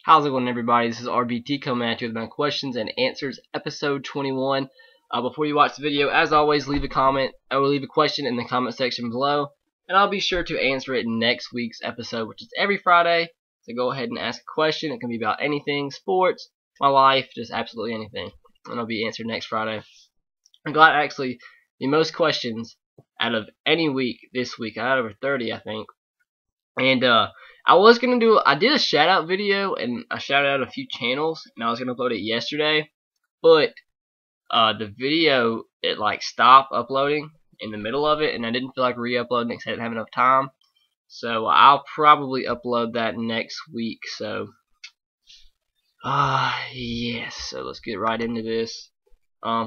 How's it going, everybody? This is RBT coming at you with my questions and answers, episode 21. Before you watch the video, as always, leave a comment or leave a question in the comment section below, and I'll be sure to answer it in next week's episode, which is every Friday. So go ahead and ask a question. It can be about anything, sports, my life, just absolutely anything, and it'll be answered next Friday. I got actually the most questions out of any week this week. I had over 30, I think. And I did a shout out video and I shouted out a few channels and I was gonna upload it yesterday, but the video it like stopped uploading in the middle of it and I didn't feel like re-uploading because I didn't have enough time. So I'll probably upload that next week. So yes, so let's get right into this.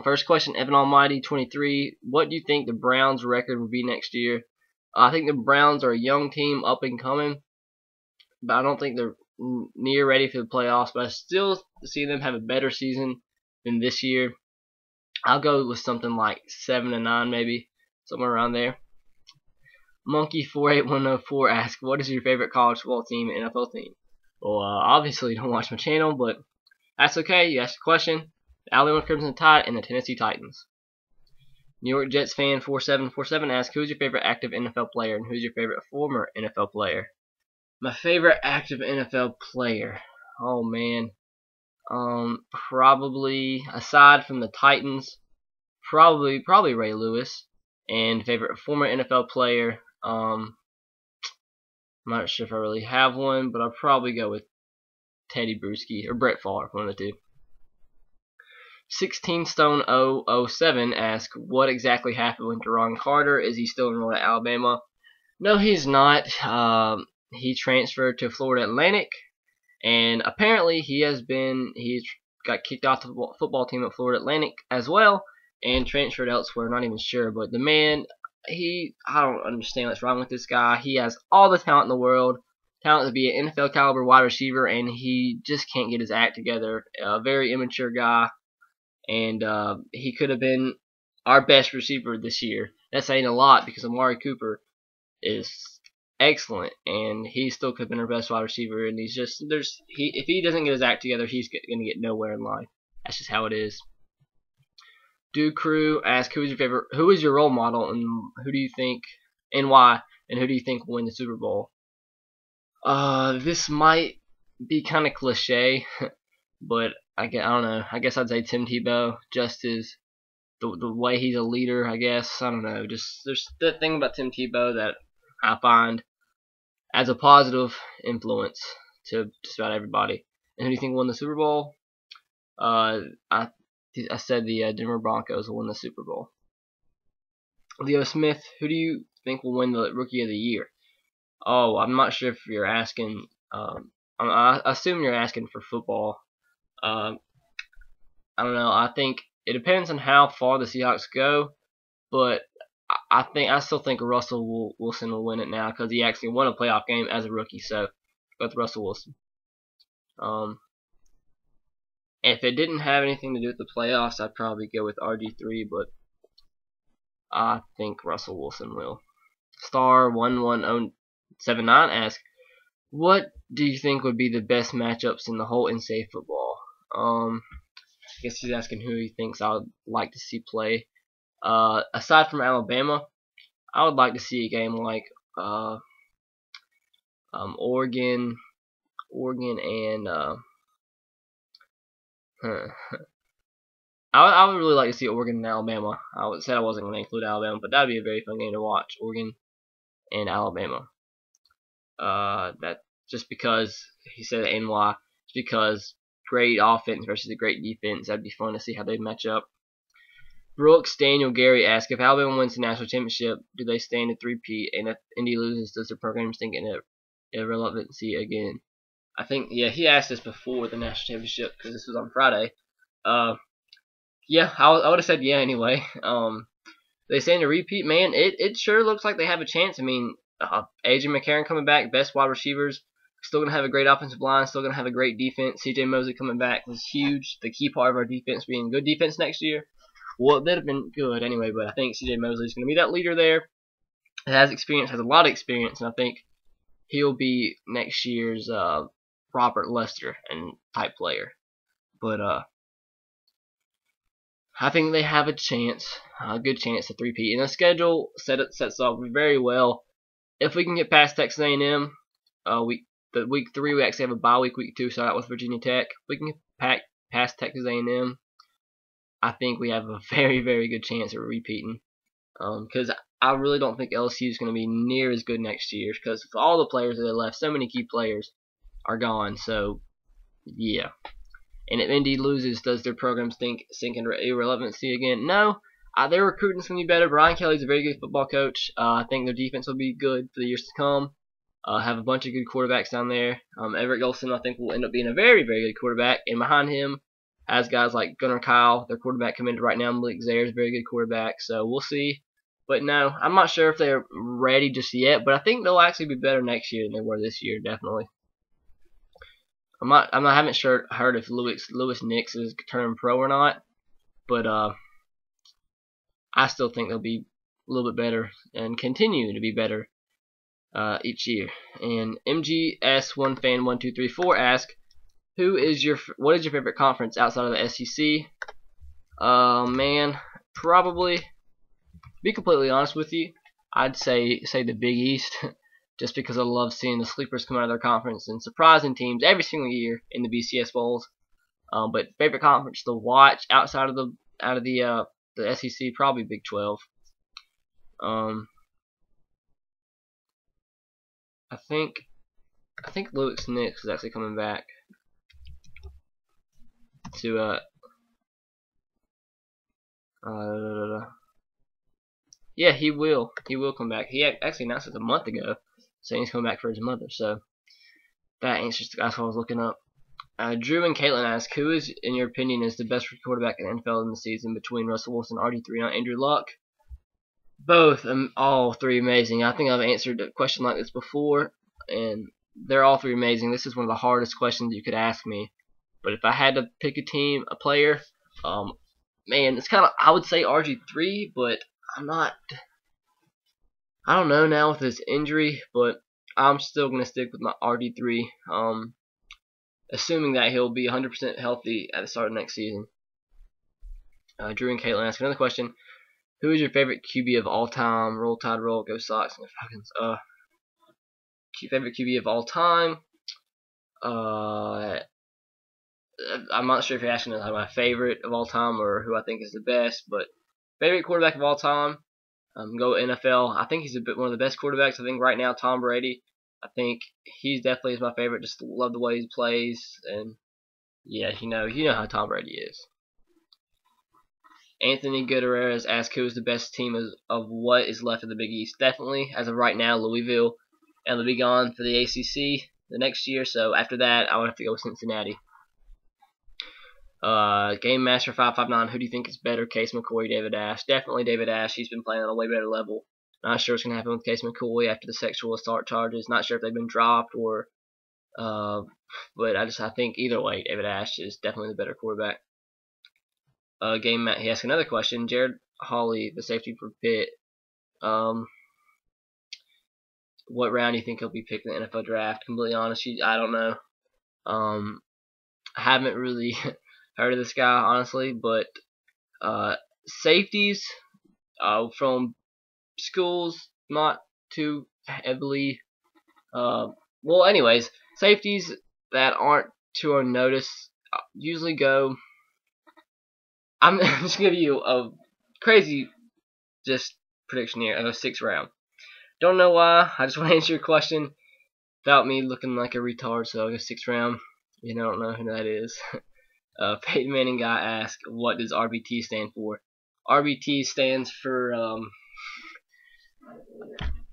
First question, Evan Almighty 23, what do you think the Browns record will be next year? I think the Browns are a young team, up and coming, but I don't think they're near ready for the playoffs. But I still see them have a better season than this year. I'll go with something like 7-9, maybe somewhere around there. Monkey48104 asks, "What is your favorite college football team and NFL team?" Well, obviously you don't watch my channel, but that's okay. You asked a question. The Alabama Crimson Tide and the Tennessee Titans. New York Jets fan 4747 asks, who's your favorite active NFL player and who's your favorite former NFL player? My favorite active NFL player. Oh man. Probably aside from the Titans, probably Ray Lewis. And favorite former NFL player, I'm not sure if I really have one, but I'll probably go with Teddy Bruschi or Brett Favre, one of the two. 16stone007 asks, what exactly happened with Deron Carter? Is he still enrolled at Alabama? No, he's not. He transferred to Florida Atlantic, and apparently he's got kicked off the football team at Florida Atlantic as well, and transferred elsewhere. Not even sure, but the man, I don't understand what's wrong with this guy. He has all the talent in the world, talent to be an NFL caliber wide receiver, and he just can't get his act together. A very immature guy. And he could have been our best receiver this year. That's saying a lot because Amari Cooper is excellent, and he still could have been our best wide receiver. And he's just if he doesn't get his act together, he's gonna get nowhere in life. That's just how it is. Dude Crew asks, who is your role model, and who do you think and why, and who do you think will win the Super Bowl? This might be kind of cliche, but I don't know. I guess I'd say Tim Tebow. Just as the way he's a leader, I guess. I don't know. Just there's the thing about Tim Tebow that I find as a positive influence to just about everybody. And who do you think won the Super Bowl? I said the Denver Broncos will win the Super Bowl. Leo Smith, who do you think will win the Rookie of the Year? Oh, I'm not sure if you're asking. I assume you're asking for football. I don't know. I think it depends on how far the Seahawks go, but I still think Russell Wilson will win it now because he actually won a playoff game as a rookie. So go with Russell Wilson. If it didn't have anything to do with the playoffs, I'd probably go with RG3, but I think Russell Wilson will. Star11079 asks, what do you think would be the best matchups in the whole NCAA football? I guess he's asking who he thinks I would like to see play. Aside from Alabama, I would like to see a game like Oregon and I would really like to see Oregon and Alabama. I said I wasn't going to include Alabama, but that'd be a very fun game to watch. Oregon and Alabama. That just because he said NY, it's because great offense versus a great defense. That'd be fun to see how they match up. Brooks Daniel Gary asks, if Alabama wins the national championship, do they stand a three-peat? And if Indy loses, does their program sink in irrelevancy again? I think, yeah, he asked this before the national championship because this was on Friday. Yeah, I would have said yeah anyway. They stand a repeat, man. It sure looks like they have a chance. I mean, AJ McCarron coming back, best wide receivers. Still going to have a great offensive line. Still going to have a great defense. C.J. Mosley coming back was huge. The key part of our defense being good defense next year. Well, it would have been good anyway, but I think C.J. Mosley is going to be that leader there. Has experience, has a lot of experience, and I think he'll be next year's Robert Lester and type player. But I think they have a chance, a good chance to three-peat. And the schedule sets up very well. If we can get past Texas A&M, week 3 we actually have a bye week. Week 2 start out with Virginia Tech. If we can get past Texas A&M, I think we have a very, very good chance of repeating. Because I really don't think LSU is going to be near as good next year. Because all the players that are left, so many key players are gone. So yeah. And if Indy loses, does their program sink into irrelevancy again? No. Their recruiting's going to be better. Brian Kelly's a very good football coach. I think their defense will be good for the years to come. Have a bunch of good quarterbacks down there. Everett Golson, I think, will end up being a very, very good quarterback. And behind him has guys like Gunnar Kyle, their quarterback committed right now. Malik Zaire is a very good quarterback. So we'll see. But no, I'm not sure if they're ready just yet. But I think they'll actually be better next year than they were this year, definitely. I haven't heard if Lewis Nix is turning pro or not, but I still think they'll be a little bit better and continue to be better each year. And MGS1Fan1234 asks, what is your favorite conference outside of the SEC? Man, probably, to be completely honest with you, I'd say the Big East. Just because I love seeing the sleepers come out of their conference and surprising teams every single year in the BCS bowls. But favorite conference to watch outside of the SEC, probably Big 12. I think Lewis Nix is actually coming back to yeah, he will come back. He actually announced it a month ago, saying he's coming back for his mother. So that answers that's what I was looking up. Drew and Caitlin ask, who is, in your opinion, is the best quarterback in the NFL in the season between Russell Wilson, RG3, and Andrew Luck? Both, all three amazing. I think I've answered a question like this before, and they're all three amazing. This is one of the hardest questions you could ask me. But if I had to pick a player, man, it's kind of, I would say RG3, but I don't know now with his injury, but I'm still going to stick with my RG3, assuming that he'll be 100% healthy at the start of next season. Drew and Caitlin ask another question. Who is your favorite QB of all time? Roll Tide, roll, go Sox, and the Falcons. Favorite QB of all time? I'm not sure if you're asking my favorite of all time or who I think is the best, but favorite quarterback of all time, go NFL. I think he's one of the best quarterbacks. I think right now Tom Brady. I think he's definitely my favorite. Just love the way he plays, and yeah, you know how Tom Brady is. Anthony Gutierrez asks, who is the best team of what is left of the Big East? Definitely, as of right now, Louisville, and they'll be gone for the ACC the next year. So after that, I would have to go with Cincinnati. Game Master 559, who do you think is better, Case McCoy, David Ash? Definitely David Ash. He's been playing on a way better level. Not sure what's going to happen with Case McCoy after the sexual assault charges. Not sure if they've been dropped or, but I think either way, David Ash is definitely the better quarterback. He asked another question. Jared Hawley, the safety for Pitt. What round do you think he'll be picked in the NFL draft? Completely honest, I don't know. I haven't really heard of this guy, honestly, but safeties from schools, not too heavily. Well, anyways, safeties that aren't too unnoticed usually go. I'm just gonna give you a crazy prediction here. I go 6th round. Don't know why. I just want to answer your question without me looking like a retard. So I go 6th round. I don't know who that is. Peyton Manning guy asked, what does RBT stand for? RBT stands for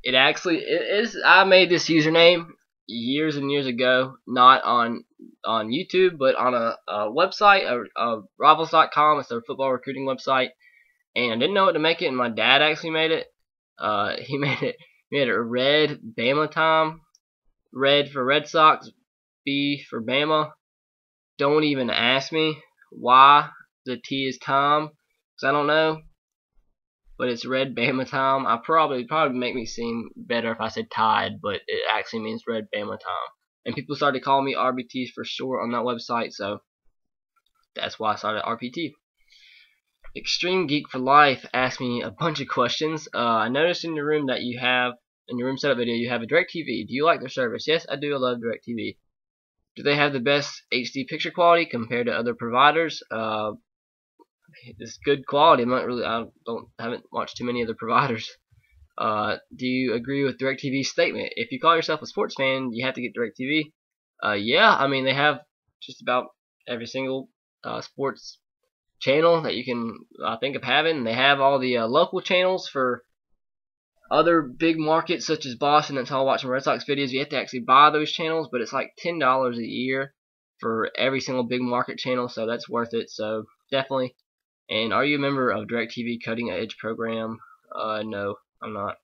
it is. I made this username years and years ago, not on YouTube, but on a website, Rivals.com. It's a football recruiting website, and I didn't know what to make it, and my dad actually made it. He made it red Bama time, red for Red Sox, B for Bama. Don't even ask me why the T is Tom, because I don't know. But it's red Bama time. I probably make me seem better if I said Tide, but it actually means red Bama time. and people started calling me RBT for short on that website, so that's why I started RBT. Extreme Geek for Life asked me a bunch of questions. I noticed in your room that you have, in your room setup video, you have a DirecTV. Do you like their service? Yes, I do. I love DirecTV. Do they have the best HD picture quality compared to other providers? It's good quality. I haven't watched too many other providers. Do you agree with DirecTV's statement? If you call yourself a sports fan, you have to get DirecTV. Yeah, I mean they have just about every single sports channel that you can think of having. They have all the local channels for other big markets such as Boston. That's how I watch my Red Sox videos. You have to actually buy those channels, but it's like $10 a year for every single big market channel, so that's worth it. So definitely. And are you a member of DirecTV Cutting Edge program? No, I'm not.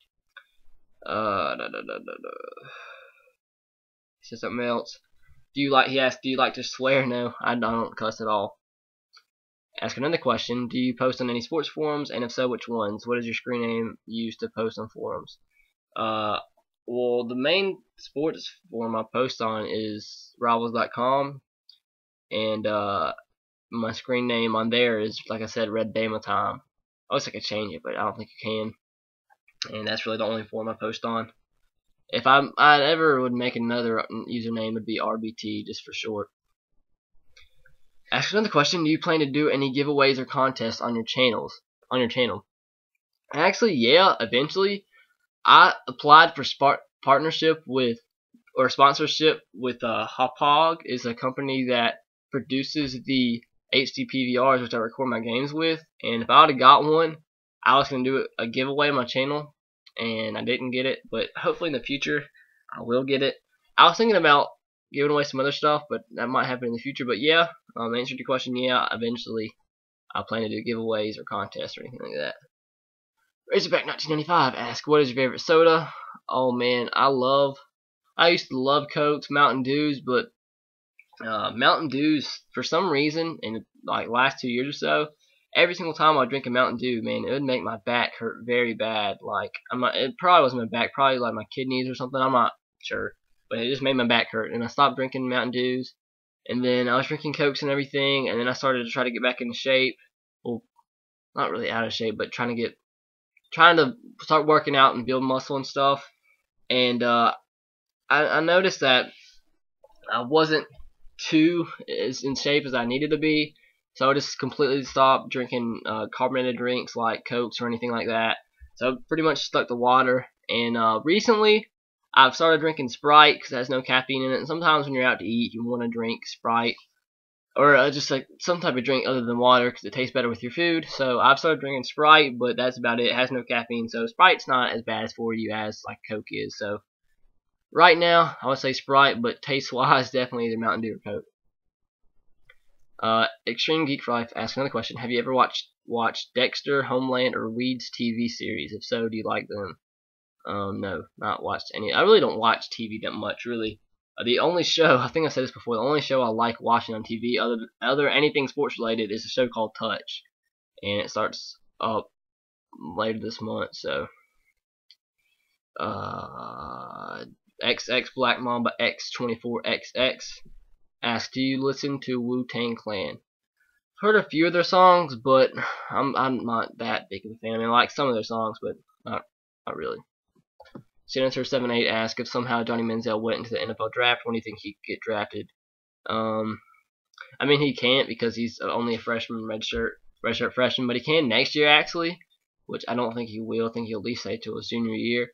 He said something else. He asked, do you like to swear? No, I don't cuss at all. Ask another question. Do you post on any sports forums? And if so, which ones? What is your screen name used to post on forums? Well, the main sports forum I post on is Rivals.com, and my screen name on there is, like I said, Red Bama Time. I wish I could change it, but I don't think you can. And that's really the only forum I post on. If I ever would make another username, it'd be RBT, just for short. Ask another question. Do you plan to do any giveaways or contests on your channel? Actually, yeah, eventually. I applied for partnership with, or sponsorship with Hauppauge, is a company that produces the HD PVRs which I record my games with, and if I would have got one, I was going to do a giveaway on my channel, and I didn't get it, but hopefully in the future I will get it. I was thinking about giving away some other stuff, but that might happen in the future. But yeah, answer to your question, yeah, eventually I plan to do giveaways or contests or anything like that. Razorback 1995 asks, what is your favorite soda? Oh man, I used to love Cokes, Mountain Dews, but Mountain Dews, for some reason, in like last 2 years or so, every single time I drink a Mountain Dew, man, it would make my back hurt very bad. Like, it probably wasn't my back, probably like my kidneys or something, I'm not sure. But it just made my back hurt, and I stopped drinking Mountain Dews, and then I was drinking Cokes and everything, and then I started to try to get back into shape. Well, not really out of shape, but trying to start working out and build muscle and stuff. And I noticed that I wasn't too as in shape as I needed to be, so I just completely stopped drinking carbonated drinks like Cokes or anything like that. So I pretty much stuck to water. And recently, I've started drinking Sprite because it has no caffeine in it. And sometimes when you're out to eat, you want to drink Sprite or just like some type of drink other than water because it tastes better with your food. So I've started drinking Sprite, but that's about it. It has no caffeine, so Sprite's not as bad for you as like Coke is. So right now, I would say Sprite, but taste-wise, definitely either Mountain Dew or Coke. Extreme Geek for Life asks another question. Have you ever watched Dexter, Homeland, or Weeds TV series? If so, do you like them? No, not watched any. I really don't watch TV that much, really. The only show, I think I said this before, the only show I like watching on TV, other anything sports related, is a show called Touch, and it starts up later this month. So, XX Black Mamba X24XX asks, do you listen to Wu-Tang Clan? I've heard a few of their songs, but I'm not that big of a fan. I mean, I like some of their songs, but not really. Senator78 asks, if somehow Johnny Manziel went into the NFL draft, when do you think he could get drafted? I mean, he can't because he's only a freshman, redshirt freshman, but he can next year actually, which I don't think he will. I think he'll at least stay till his junior year.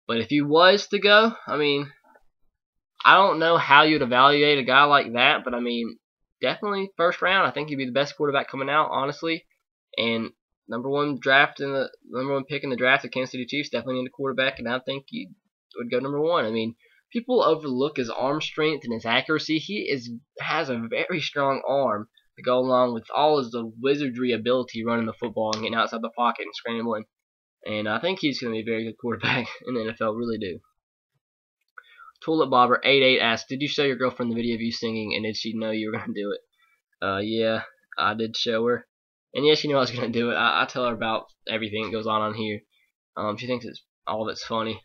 But if he was to go, I mean, I don't know how you'd evaluate a guy like that, but I mean, definitely first round. I think he'd be the best quarterback coming out, honestly. And number one pick in the draft, the Kansas City Chiefs definitely need a quarterback, and I think he would go number one. I mean, people overlook his arm strength and his accuracy. He has a very strong arm to go along with all his wizardry ability running the football and getting outside the pocket and scrambling. And I think he's going to be a very good quarterback in the NFL, really do. Tulip Bobber 88 asks, did you show your girlfriend the video of you singing, and did she know you were going to do it? Yeah, I did show her. And yeah, she knew I was going to do it. I tell her about everything that goes on here. She thinks all of it's funny.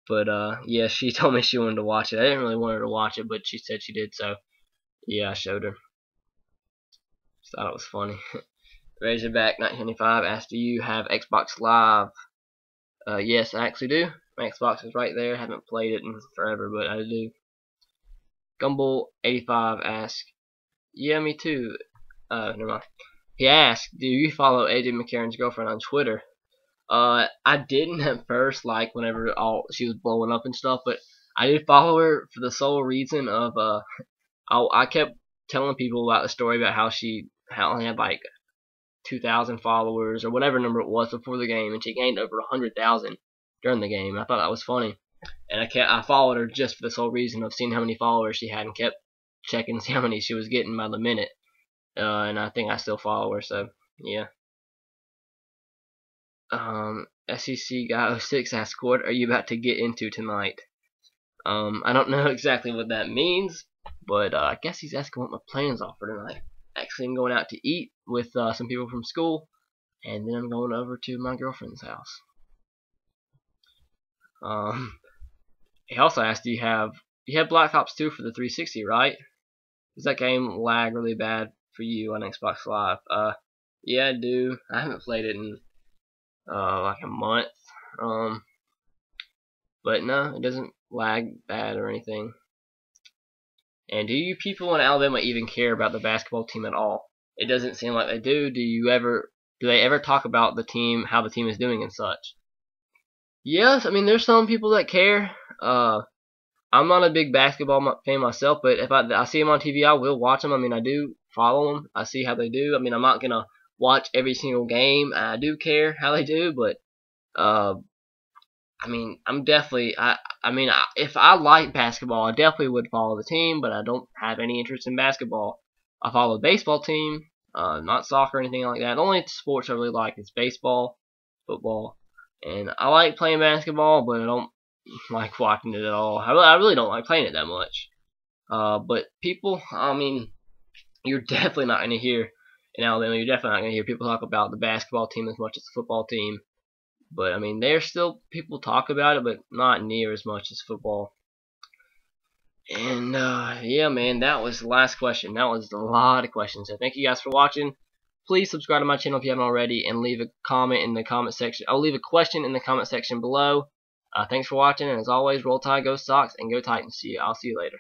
But yeah, she told me she wanted to watch it. I didn't really want her to watch it, but she said she did, so yeah, I showed her. Just thought it was funny. Razorback 1995 asked, do you have Xbox Live? Yes, I actually do. My Xbox is right there. I haven't played it in forever, but I do. Gumball85 asks, yeah, me too. Never mind. He asked, do you follow AJ McCarron's girlfriend on Twitter? I didn't at first, like whenever she was blowing up and stuff, but I did follow her for the sole reason of I kept telling people about the story about how she had like 2,000 followers or whatever number it was before the game, and she gained over 100,000 during the game. I thought that was funny, and I followed her just for the sole reason of seeing how many followers she had and kept checking to see how many she was getting by the minute. And I think I still follow her, so yeah. SEC guy 06 asked, what are you about to get into tonight? I don't know exactly what that means, but I guess he's asking what my plans are for tonight. Actually, I'm going out to eat with some people from school, and then I'm going over to my girlfriend's house. He also asked, you have Black Ops 2 for the 360, right? Does that game lag really bad for you on Xbox Live? Yeah, I do. I haven't played it in like a month. But no, it doesn't lag bad or anything. And do you people in Alabama even care about the basketball team at all? It doesn't seem like they do. Do they ever talk about the team, how the team is doing and such? Yes, I mean there's some people that care. I'm not a big basketball fan myself, but if I see them on TV, I will watch them. I mean, I do follow them. I see how they do. I mean, I'm not gonna watch every single game. I do care how they do, but I mean, I'm definitely if I like basketball, I definitely would follow the team, but I don't have any interest in basketball. I follow the baseball team, not soccer or anything like that. The only sports I really like is baseball, football, and I like playing basketball, but I don't like watching it at all. I really don't like playing it that much. But people, I mean, you're definitely not going to hear in Alabama. You're definitely not going to hear people talk about the basketball team as much as the football team. But I mean, there's still people talk about it, but not near as much as football. And yeah, man, that was the last question. That was a lot of questions. So thank you guys for watching. Please subscribe to my channel if you haven't already, and leave a comment in the comment section. I'll leave a question in the comment section below. Thanks for watching, and as always, roll Tide, go Sox, and go Titans. I'll see you later.